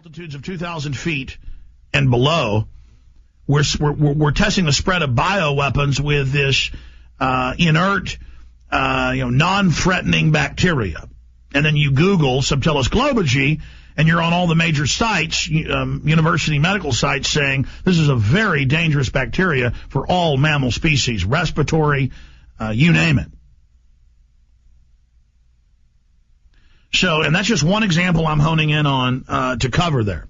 altitudes of 2,000 feet and below, we're testing the spread of bioweapons with this inert, non-threatening bacteria. And then you Google Subtilis globigi, and you're on all the major sites, university medical sites, saying this is a very dangerous bacteria for all mammal species, respiratory, you name it. So, and that's just one example I'm honing in on to cover there.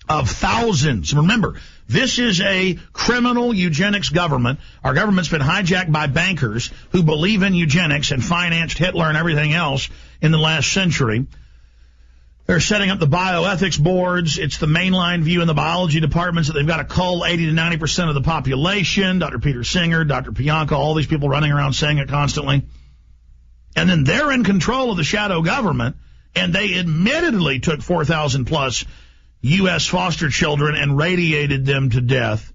Of thousands. Remember, this is a criminal eugenics government. Our government's been hijacked by bankers who believe in eugenics and financed Hitler and everything else in the last century. They're setting up the bioethics boards. It's the mainline view in the biology departments that they've got to cull 80 to 90% of the population. Dr. Peter Singer, Dr. Pianka, all these people running around saying it constantly. And then they're in control of the shadow government, and they admittedly took 4,000 plus U.S. foster children and radiated them to death.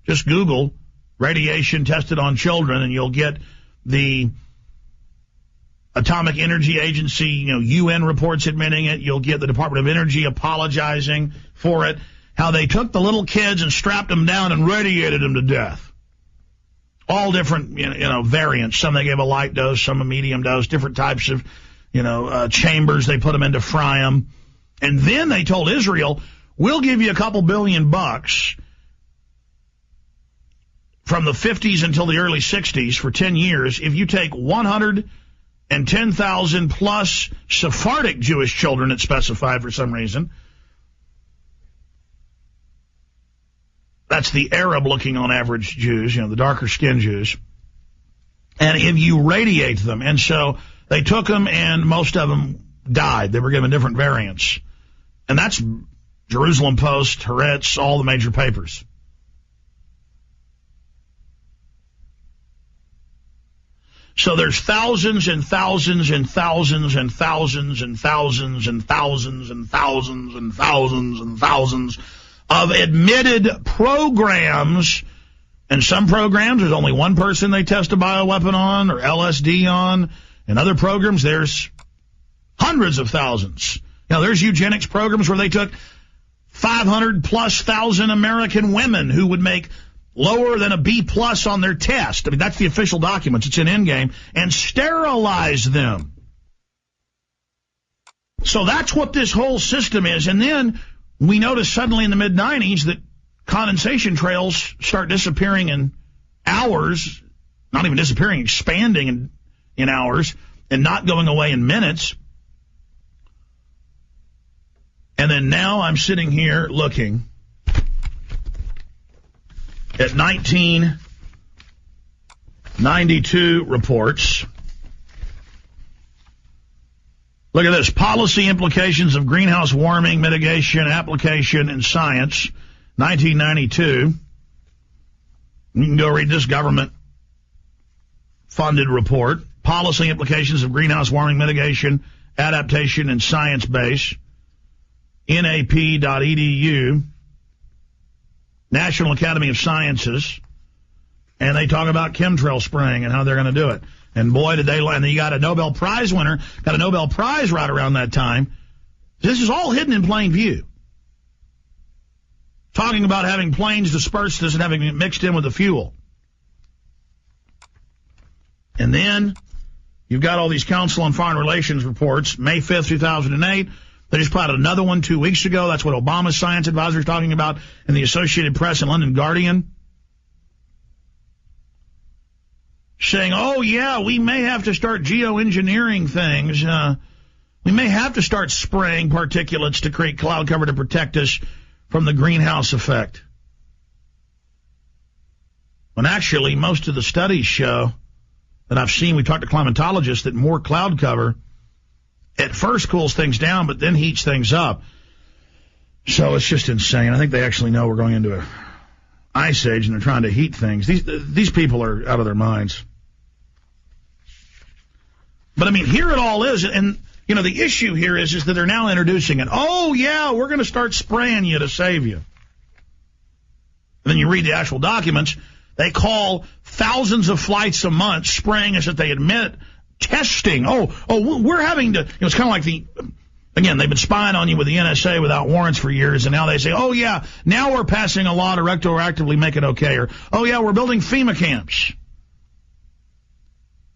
Just Google radiation tested on children, and you'll get the Atomic Energy Agency, UN reports admitting it. You'll get the Department of Energy apologizing for it, how they took the little kids and strapped them down and radiated them to death. All different, variants. Some they gave a light dose, some a medium dose, different types of, chambers they put them in to fry them. And then they told Israel, we'll give you a couple $2 billion from the 50s until the early 60s for 10 years if you take 110,000 plus Sephardic Jewish children, it's specified for some reason. That's the Arab-looking on average Jews, the darker-skinned Jews. And if you radiate them, and so they took them, and most of them died. They were given different variants. And that's Jerusalem Post, Haaretz, all the major papers. So there's thousands and thousands and thousands and thousands and thousands and thousands and thousands and thousands and thousands of admitted programs, and some programs there's only one person they test a bioweapon on or LSD on, and other programs there's hundreds of thousands. There's eugenics programs where they took 500,000+ American women who would make lower than a B+ on their test. I mean, that's the official documents. It's in Endgame, and sterilize them. So that's what this whole system is. And then we notice suddenly in the mid-90s that condensation trails start disappearing in hours, not even disappearing, expanding in hours, and not going away in minutes. And then now I'm sitting here looking at 1992 reports. Look at this. Policy implications of greenhouse warming mitigation application in science, 1992. You can go read this government-funded report. Policy implications of greenhouse warming mitigation adaptation in science base, nap.edu, National Academy of Sciences, and they talk about chemtrail spraying and how they're going to do it. And boy, did they land. You got a Nobel Prize winner, got a Nobel Prize right around that time. This is all hidden in plain view. Talking about having planes dispersed this and having it mixed in with the fuel. And then you've got all these Council on Foreign Relations reports. May 5th, 2008. They just put out another one 2 weeks ago. That's what Obama's science advisor is talking about in the Associated Press and London Guardian. Saying, oh, yeah, we may have to start geoengineering things. We may have to start spraying particulates to create cloud cover to protect us from the greenhouse effect. When actually, most of the studies show that I've seen, we talked to climatologists, that more cloud cover at first cools things down, but then heats things up. So it's just insane. I think they actually know we're going into an ice age, and they're trying to heat things. These people are out of their minds. But, I mean, here it all is, and, the issue here is that they're now introducing it. Oh, yeah, we're going to start spraying you to save you. And then you read the actual documents. They call thousands of flights a month spraying us that they admit testing. We're having to, it's kind of like they Again, they've been spying on you with the NSA without warrants for years, and now they say, oh, yeah, now we're passing a law to retroactively make it okay, or, oh, yeah, we're building FEMA camps.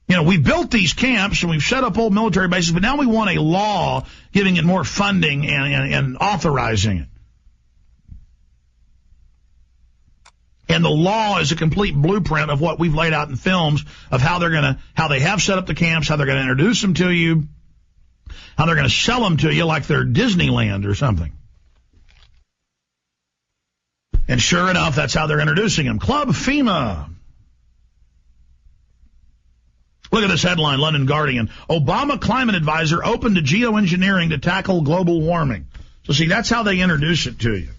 You know, we built these camps, and we've set up old military bases, but now we want a law giving it more funding and authorizing it. And the law is a complete blueprint of what we've laid out in films of how they have set up the camps, how they're going to introduce them to you, how they're going to sell them to you like they're Disneyland or something. And sure enough, that's how they're introducing them. Club FEMA. Look at this headline, London Guardian. Obama climate advisor open to geoengineering to tackle global warming. So see, that's how they introduce it to you.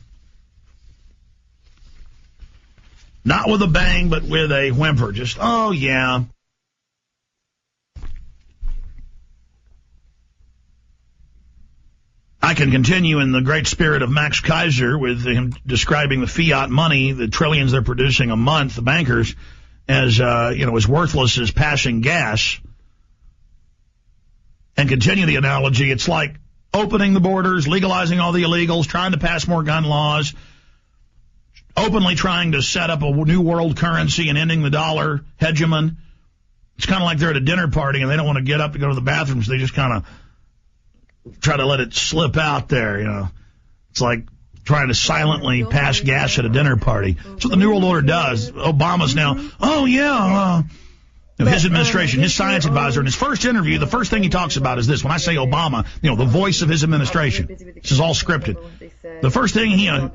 Not with a bang, but with a whimper. Just, oh, yeah. I can continue in the great spirit of Max Kaiser with him describing the fiat money, the trillions they're producing a month, the bankers, as, as worthless as passing gas. And continue the analogy. It's like opening the borders, legalizing all the illegals, trying to pass more gun laws, openly trying to set up a new world currency and ending the dollar hegemon. It's kind of like they're at a dinner party and they don't want to get up to go to the bathroom, so they just kind of try to let it slip out there, you know. It's like trying to silently pass gas at a dinner party. That's what the New World Order does. Obama's now, his administration, his science advisor, in his first interview, the first thing he talks about is this. When I say Obama, the voice of his administration. This is all scripted. The first thing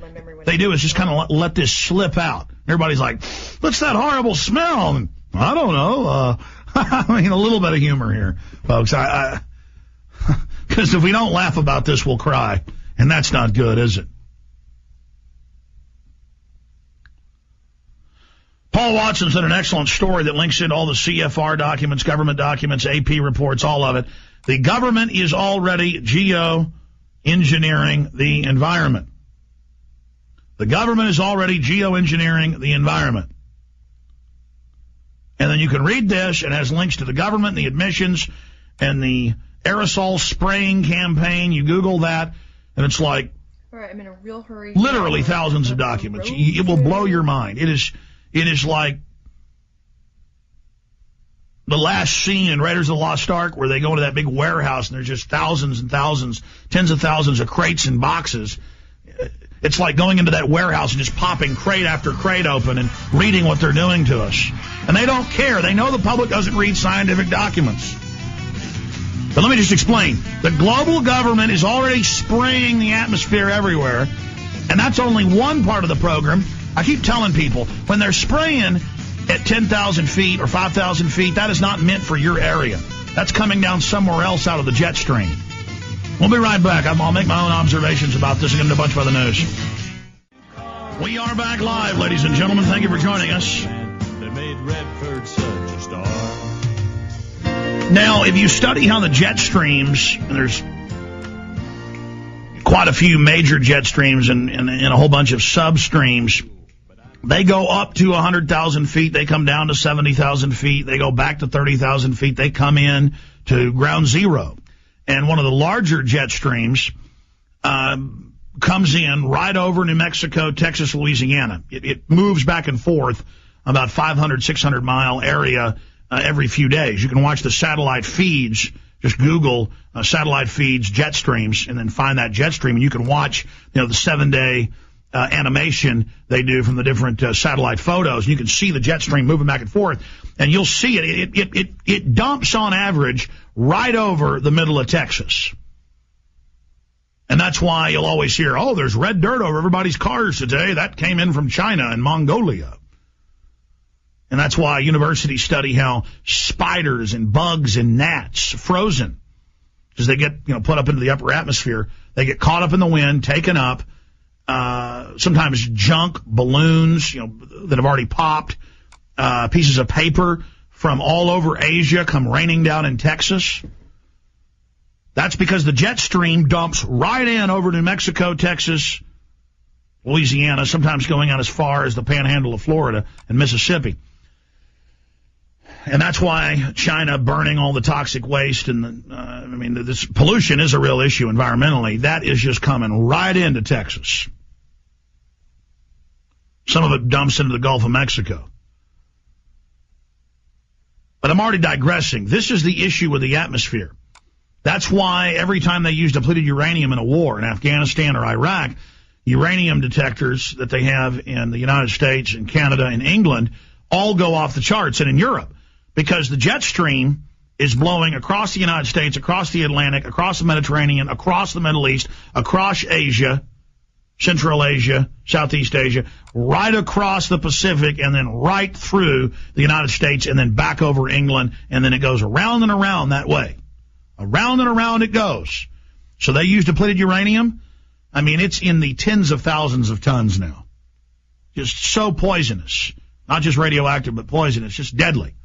they do is just kind of let this slip out. Everybody's like, what's that horrible smell? And I don't know. I mean, a little bit of humor here, folks. Because if we don't laugh about this, we'll cry. And that's not good, is it? Paul Watson's done an excellent story that links in all the CFR documents, government documents, AP reports, all of it. The government is already geoengineering the environment. The government is already geoengineering the environment. And then you can read this. It has links to the government and the admissions and the aerosol spraying campaign. You Google that, and it's like, all right, I'm in a real hurry. Literally thousands of documents. It will blow your mind. It is like the last scene in Raiders of the Lost Ark where they go into that big warehouse and there's just thousands and thousands, tens of thousands of crates and boxes. It's like going into that warehouse and just popping crate after crate open and reading what they're doing to us. And they don't care. They know the public doesn't read scientific documents. But let me just explain. The global government is already spraying the atmosphere everywhere, and that's only one part of the program. I keep telling people, when they're spraying at 10,000 feet or 5,000 feet, that is not meant for your area. That's coming down somewhere else out of the jet stream. We'll be right back. I'll make my own observations about this and get into a bunch of other news. We are back live, ladies and gentlemen. Thank you for joining us. They made Redford such a star. Now, if you study how the jet streams, and there's quite a few major jet streams and a whole bunch of substreams, they go up to 100,000 feet. They come down to 70,000 feet. They go back to 30,000 feet. They come in to ground zero. And one of the larger jet streams comes in right over New Mexico, Texas, Louisiana. It moves back and forth about 500, 600-mile area every few days. You can watch the satellite feeds. Just Google satellite feeds jet streams and then find that jet stream, and you can watch the 7-day animation they do from the different satellite photos. You can see the jet stream moving back and forth, and you'll see it. It dumps on average right over the middle of Texas. And that's why you'll always hear, oh, there's red dirt over everybody's cars today. That came in from China and Mongolia. And that's why universities study how spiders and bugs and gnats frozen, because they get put up into the upper atmosphere. They get caught up in the wind, taken up. Sometimes junk, balloons, that have already popped, pieces of paper from all over Asia come raining down in Texas. That's because the jet stream dumps right in over New Mexico, Texas, Louisiana, sometimes going out as far as the panhandle of Florida and Mississippi. And that's why China burning all the toxic waste and, this pollution is a real issue environmentally. That is just coming right into Texas. Some of it dumps into the Gulf of Mexico. But I'm already digressing. This is the issue with the atmosphere. That's why every time they use depleted uranium in a war in Afghanistan or Iraq, uranium detectors that they have in the United States and Canada and England all go off the charts, and in Europe, because the jet stream is blowing across the United States, across the Atlantic, across the Mediterranean, across the Middle East, across Asia, Central Asia, Southeast Asia, right across the Pacific, and then right through the United States, and then back over England, and then it goes around and around that way. Around and around it goes. So they use depleted uranium. It's in the tens of thousands of tons now. Just so poisonous. Not just radioactive, but poisonous. Just deadly.